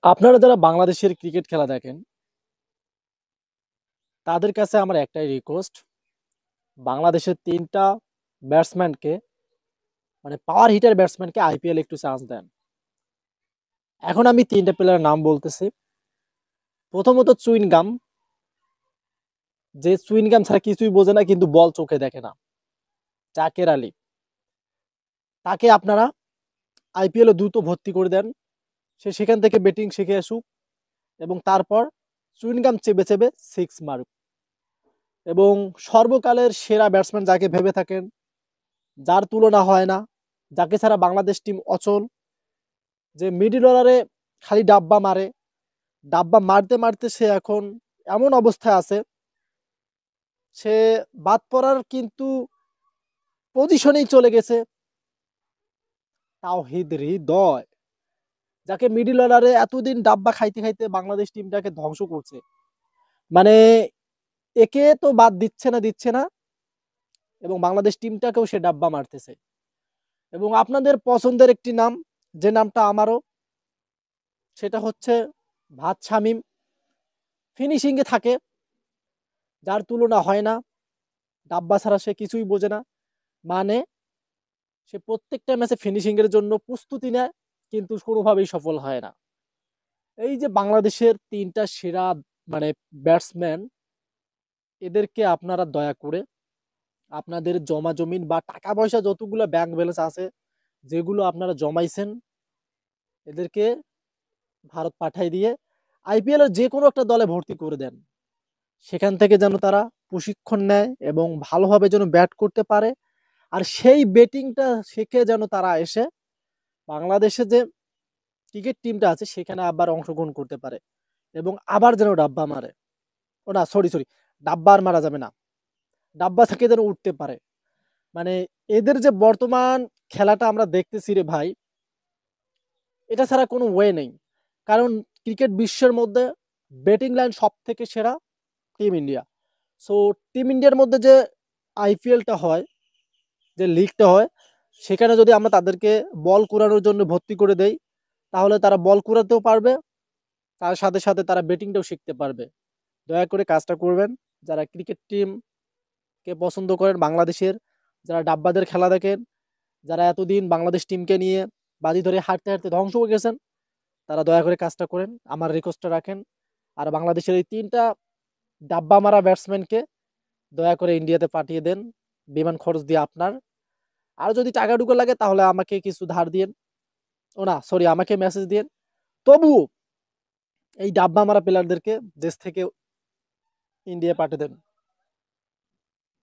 আপনারা যারা বাংলাদেশের ক্রিকেট খেলা দেখেন, তাদের কাছে আমার একটাই রিকোয়েস্ট, বাংলাদেশের ৩ টা ব্যাটসম্যানকে মানে পাওয়ার হিটার ব্যাটসম্যানকে আইপিএল একটু চান্স দেন। এখন আমি ৩ টা প্লেয়ারের নাম বলতেছি। প্রথমত চুইনগাম, যে চুইনগাম ছাড়া কিছুই বোঝে না কিন্তু বল চোখে দেখে না। জাকের আলী, তাকে আপনারা আইপিএলে দ্রুত ভর্তি করে দেন। সে সেখান থেকে ব্যাটিং শিখে আসুক এবং তারপর চুইনগাম চেপে চেপে সিক্স মারুক। এবং সর্বকালের সেরা ব্যাটসম্যান যাকে ভেবে থাকেন, যার তুলনা হয় না, যাকে ছাড়া বাংলাদেশ টিম অচল, যে মিডল অর্ডারে খালি ডাব্বা মারে, ডাব্বা মারতে মারতে সে এখন এমন অবস্থায় আছে, সে বাদ পড়ার কিন্তু পজিশনেই চলে গেছে। তাওহিদ হৃদয়, যাকে মিডল অর্ডারে এতদিন ডাব্বা খাইতে খাইতে বাংলাদেশ টিমটাকে ধ্বংস করছে, মানে একে তো বাদ দিচ্ছে না এবং বাংলাদেশ টিমটাকেও সে ডাব্বা মারতেছে। এবং আপনাদের পছন্দের একটি নাম, যে নামটা আমারও, সেটা হচ্ছে ভাত শামিম। ফিনিশিং এ থাকে, যার তুলনা হয় না। ডাব্বা ছাড়া সে কিছুই বোঝে না। মানে সে প্রত্যেকটা ম্যাচে ফিনিশিং এর জন্য প্রস্তুতি নেয়, কিন্তু কোনোভাবেই সফল হয় না। এই যে বাংলাদেশের ৩ টা সেরা মানে ব্যাটসম্যান, এদেরকে আপনারা দয়া করে আপনাদের জমা জমিন বা টাকা পয়সা যতগুলো ব্যাংক ব্যালেন্স আছে, যেগুলো আপনারা জমাইছেন, এদেরকে ভারত পাঠাই দিয়ে আইপিএল এর যে কোনো একটা দলে ভর্তি করে দেন। সেখান থেকে যেন তারা প্রশিক্ষণ নেয় এবং ভালোভাবে যেন ব্যাট করতে পারে। আর সেই ব্যাটিংটা শিখে যেন তারা এসে বাংলাদেশে যে ক্রিকেট টিমটা আছে সেখানে আবার অংশগ্রহণ করতে পারে এবং আবার যেন ডাব্বা মারে। ও না, সরি, ডাব্বা আর মারা যাবে না, ডাব্বা থেকে যেন উঠতে পারে। মানে এদের যে বর্তমান খেলাটা আমরা দেখতেছি রে ভাই, এটা ছাড়া কোনো ওয়ে নেই। কারণ ক্রিকেট বিশ্বের মধ্যে ব্যাটিং লাইন সব থেকে সেরা টিম ইন্ডিয়া। সো টিম ইন্ডিয়ার মধ্যে যে আইপিএলটা হয়, যে লিগটা হয়, সেখানে যদি আমরা তাদেরকে বল কুড়ানোর জন্য ভর্তি করে দেই, তাহলে তারা বল কুড়াতেও পারবে, তার সাথে সাথে তারা ব্যাটিংটাও শিখতে পারবে। দয়া করে কাজটা করবেন। যারা ক্রিকেট টিমকে পছন্দ করেন বাংলাদেশের, যারা ডাব্বাদের খেলা দেখেন, যারা এতদিন বাংলাদেশ টিমকে নিয়ে বাজি ধরে হাঁটতে হাঁটতে ধ্বংস হয়ে গেছেন, তারা দয়া করে কাজটা করেন, আমার রিকোয়েস্টটা রাখেন। আর বাংলাদেশের এই ৩ টা ডাব্বা মারা ব্যাটসম্যানকে দয়া করে ইন্ডিয়াতে পাঠিয়ে দেন, বিমান খরচ দিয়ে আপনার। আর যদি টাকা ঢুকে লাগে তাহলে আমাকে কিছু ধার দিয়েন। ও না, সরি, আমাকে মেসেজ দিয়েন। তবুও এই ডাব্বা মারা প্লেয়ারদেরকে দেশ থেকে ইন্ডিয়া পাঠিয়ে দেন।